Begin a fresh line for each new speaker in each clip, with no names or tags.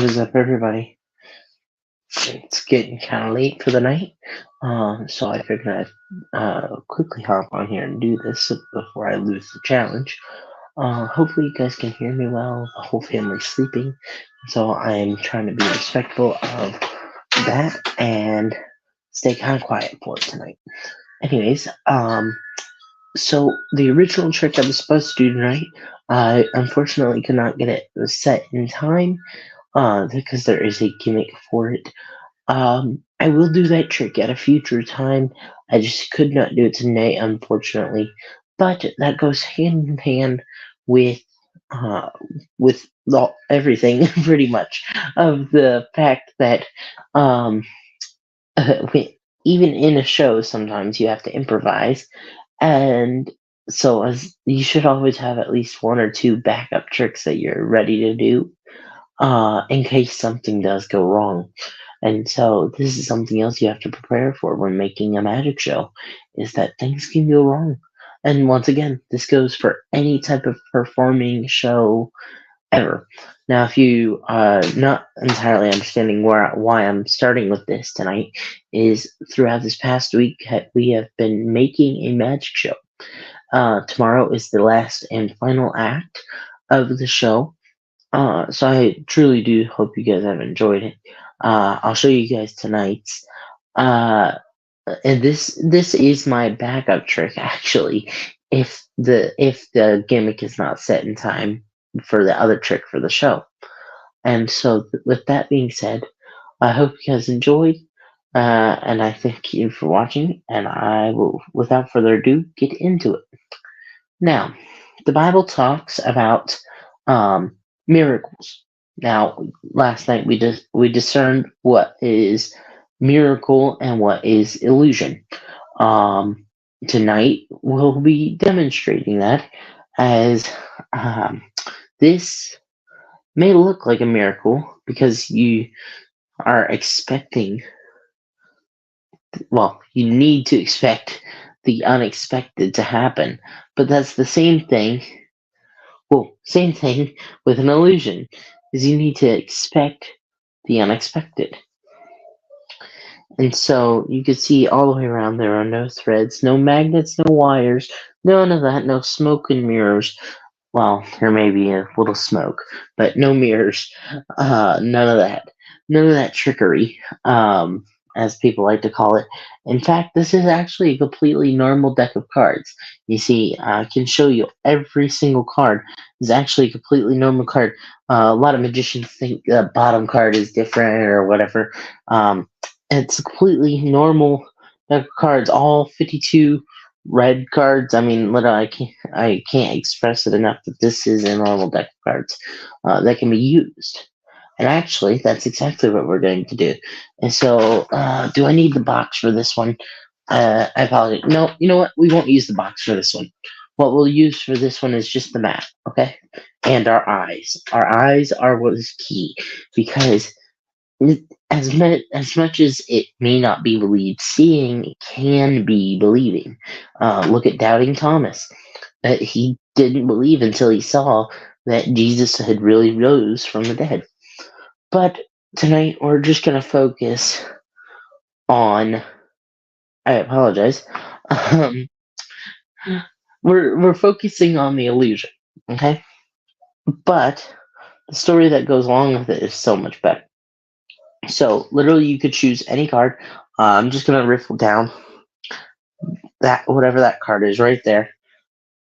What is up, everybody? It's getting kind of late for the night, so I figured I'd quickly hop on here and do this before I lose the challenge. Hopefully, you guys can hear me well. The whole family's sleeping, so I'm trying to be respectful of that and stay kind of quiet for it tonight. Anyways, so the original trick I was supposed to do tonight, I unfortunately could not get it set in time because there is a gimmick for it. I will do that trick at a future time. I just could not do it tonight, unfortunately. But that goes hand in hand with uh, everything, pretty much, of the fact that um, even in a show, sometimes you have to improvise, and so as you should always have at least one or two backup tricks that you're ready to do in case something does go wrong. And so this is something else you have to prepare for when making a magic show, is that things can go wrong. And once again, this goes for any type of performing show ever. Now, if you are not entirely understanding why I'm starting with this tonight, is throughout this past week we have been making a magic show. Tomorrow is the last and final act of the show, so I truly do hope you guys have enjoyed it. I'll show you guys tonight's. And this is my backup trick actually. If the gimmick is not set in time for the other trick for the show, and so with that being said, I hope you guys enjoyed. And I thank you for watching. And I will, without further ado, get into it. Now, the Bible talks about miracles. Now, last night we discerned what is miracle and what is illusion. Um, Tonight we'll be demonstrating that, as um, this may look like a miracle because you are expecting. Well, you need to expect the unexpected to happen, but that's the same thing. Well, same thing with an illusion, is you need to expect the unexpected. And so you can see all the way around there are no threads, no magnets, no wires, none of that, no smoke and mirrors. Well, there may be a little smoke, but no mirrors, none of that. None of that trickery, as people like to call it. In fact, this is actually a completely normal deck of cards. You see, I can show you every single card is actually a completely normal card. A lot of magicians think the bottom card is different or whatever. It's a completely normal deck of cards, all 52 red cards. I mean, literally, I can't express it enough that this is a normal deck of cards that can be used. And actually, that's exactly what we're going to do. And so, do I need the box for this one? I apologize. No, you know what? We won't use the box for this one. What we'll use for this one is just the map, okay? And our eyes. Our eyes are what is key, because as much as it may not be believed, seeing can be believing. Look at Doubting Thomas. He didn't believe until he saw that Jesus had really rose from the dead. But tonight we're just gonna focus on. I apologize. Um, we're focusing on the illusion, okay? But the story that goes along with it is so much better. So literally, you could choose any card. I'm just gonna riffle down that whatever that card is right there.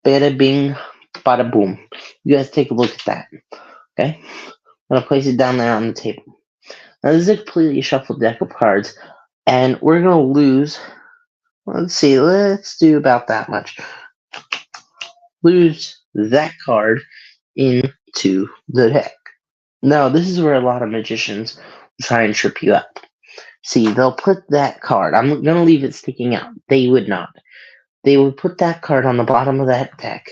Bada bing, bada boom. You guys take a look at that. Okay, I'm gonna place it down there on the table. Now this is a completely shuffled deck of cards, and we're gonna lose. Let's see. Let's do about that much. Lose that card into the deck. Now this is where a lot of magicians try and trip you up. See, they'll put that card. I'm gonna leave it sticking out. They would not. They would put that card on the bottom of that deck,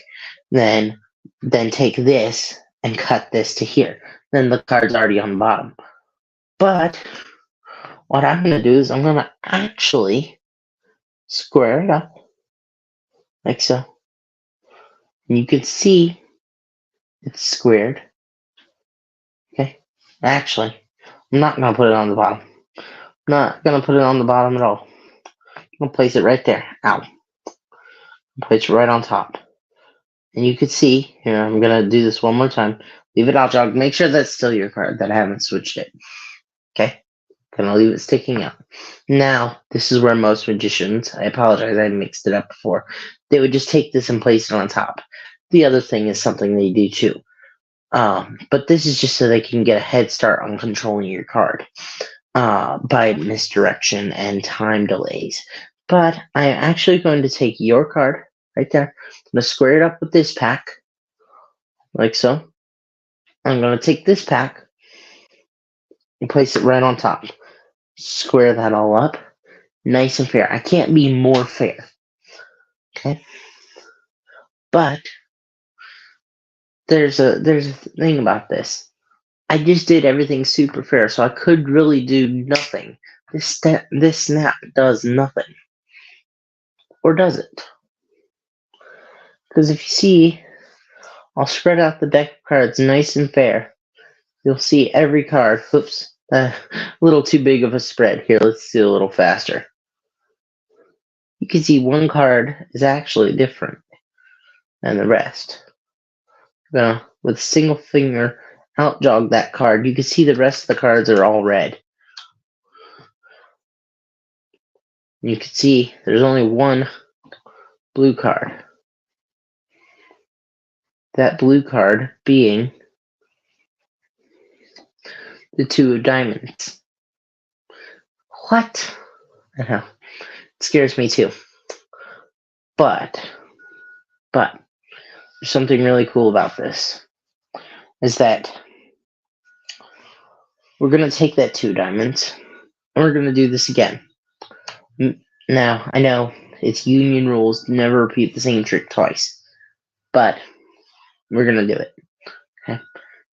then take this and cut this to here. Then the card's already on the bottom. But what I'm gonna do is I'm gonna actually square it up like so. And you can see it's squared. Okay. Actually, I'm not going to put it on the bottom. Not going to put it on the bottom at all. I'm going to place it right there. Ow. Place it right on top. And you can see, here, I'm going to do this one more time. Leave it out, jog. Make sure that's still your card, that I haven't switched it. Okay? Gonna leave it sticking out. Now, this is where most magicians, I apologize, I mixed it up before, they would just take this and place it on top. The other thing is something they do too. But this is just so they can get a head start on controlling your card by misdirection and time delays. But I'm actually going to take your card right there. I'm going to square it up with this pack, like so. I'm going to take this pack and place it right on top. Square that all up. Nice and fair. I can't be more fair. Okay? But there's a thing about this. I just did everything super fair, so I could really do nothing. This snap does nothing. Or does it? Because if you see, I'll spread out the deck of cards nice and fair. You'll see every card. Oops, a little too big of a spread. Here, let's do a little faster. You can see one card is actually different than the rest. With a single finger out jog that card, you can see the rest of the cards are all red. You can see there's only one blue card. That blue card being the 2 of diamonds. What? I know. It scares me too. But there's something really cool about this. Is that we're going to take that 2 diamonds and we're going to do this again. Now, I know it's union rules to never repeat the same trick twice. But we're going to do it. Okay?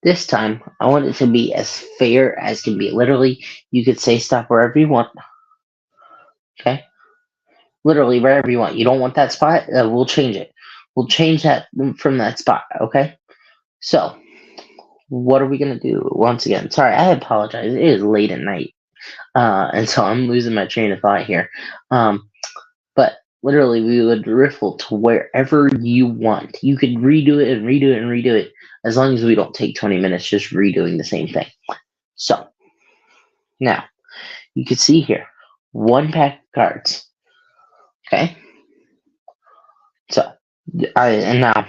This time, I want it to be as fair as can be. Literally, you could say stop wherever you want. Okay? Literally, wherever you want. You don't want that spot? We'll change it. We'll change that from that spot. Okay? So, what are we going to do once again? Sorry, I apologize. It is late at night. And so I'm losing my train of thought here. But literally, we would riffle to wherever you want. You could redo it and redo it and redo it, as long as we don't take 20 minutes just redoing the same thing. So, now, you can see here, 1 pack of cards. Okay? So, and now,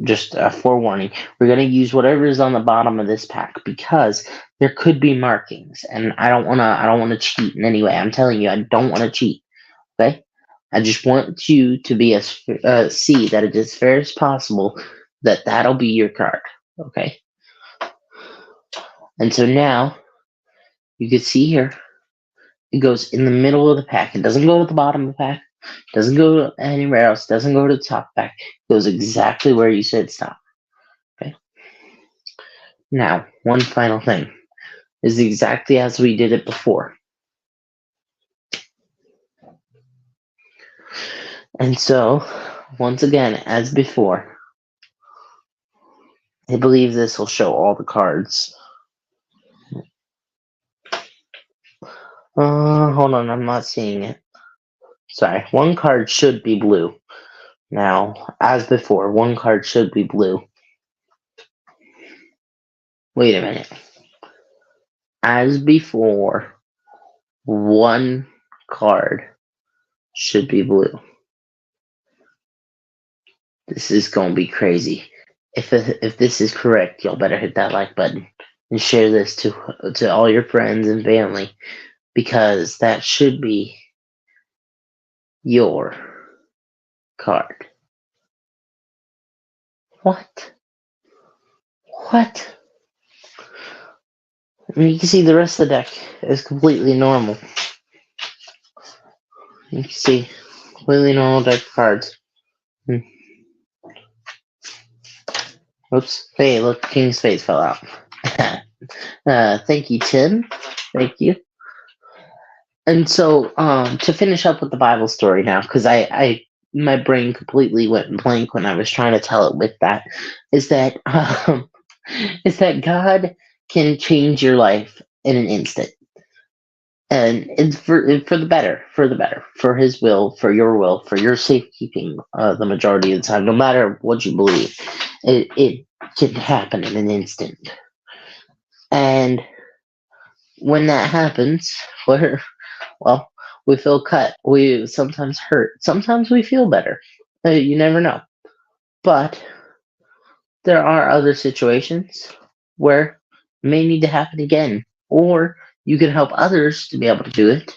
just a forewarning, we're going to use whatever is on the bottom of this pack because there could be markings, and I don't want to cheat in any way. I'm telling you, I don't want to cheat. Okay? I just want you to be see that it is as fair as possible. That'll be your card. Okay? And so now you can see here, it goes in the middle of the pack. It doesn't go to the bottom of the pack. It doesn't go anywhere else. It doesn't go to the top pack. It goes exactly where you said stop. Okay? Now, one final thing is exactly as we did it before. And so, once again, as before, I believe this will show all the cards. Hold on, I'm not seeing it. Sorry, 1 card should be blue. Now, as before, 1 card should be blue. Wait a minute. As before, 1 card should be blue. This is gonna be crazy. If this is correct, y'all better hit that like button and share this to all your friends and family, because that should be your card. What? What? I mean, you can see the rest of the deck is completely normal. You can see completely normal deck of cards. Oops. Hey, look, King's Spades fell out. Thank you, Tim. Thank you. And so, to finish up with the Bible story now, because my brain completely went blank when I was trying to tell it with that, is that God can change your life in an instant. And it's for the better, for the better, for his will, for your safekeeping, the majority of the time, no matter what you believe, it can happen in an instant. And when that happens, well, we feel cut, we sometimes hurt, sometimes we feel better. You never know. But there are other situations where it may need to happen again, or you can help others to be able to do it,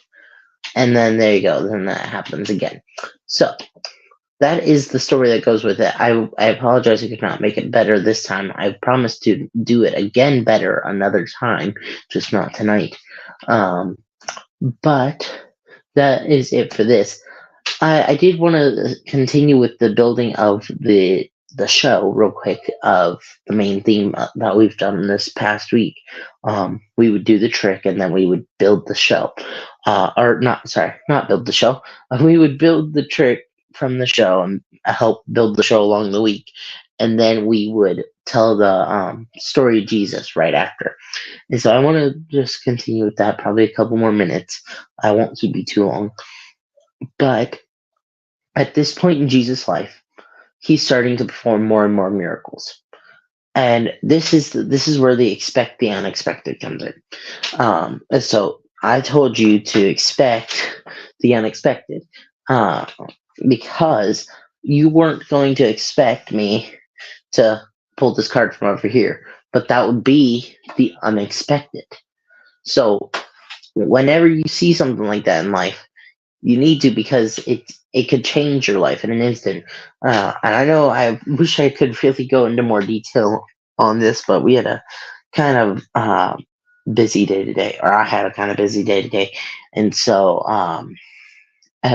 and then there you go, then that happens again. So that is the story that goes with it. I apologize I could not make it better this time. I promise to do it again better another time, just not tonight. But that is it for this. I did want to continue with the building of the show real quick, of the main theme that we've done this past week. We would do the trick and then we would build the show. Or not, sorry, not build the show. We would build the trick from the show and help build the show along the week. And then we would tell the story of Jesus right after. And so I want to just continue with that, probably a couple more minutes. I won't keep you too long. But at this point in Jesus' life, he's starting to perform more and more miracles. And this is where the expect the unexpected comes in. And so I told you to expect the unexpected, because you weren't going to expect me to pull this card from over here, but that would be the unexpected. So whenever you see something like that in life, you need to, because it could change your life in an instant. And I know I wish I could really go into more detail on this, but we had a kind of busy day today, or I had a kind of busy day today, and so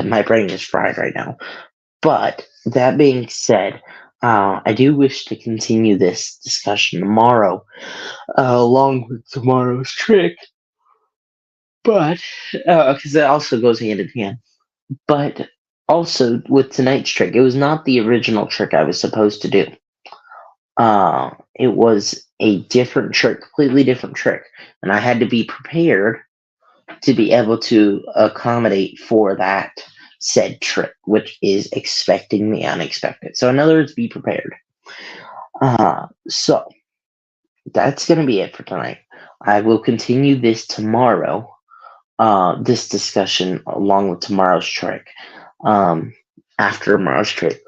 my brain is fried right now. But that being said, I do wish to continue this discussion tomorrow, along with tomorrow's trick. But because it also goes hand in hand. But also with tonight's trick, it was not the original trick I was supposed to do. It was a different trick, completely different trick, and I had to be prepared to be able to accommodate for that said trick, which is expecting the unexpected. So in other words, be prepared. So that's going to be it for tonight. I will continue this tomorrow, this discussion along with tomorrow's trick, after tomorrow's trick.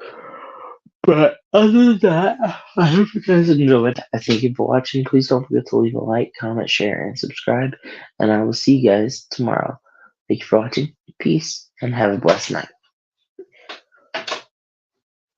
But other than that, I hope you guys enjoyed. I thank you for watching. Please don't forget to leave a like, comment, share, and subscribe. And I will see you guys tomorrow. Thank you for watching. Peace, and have a blessed night.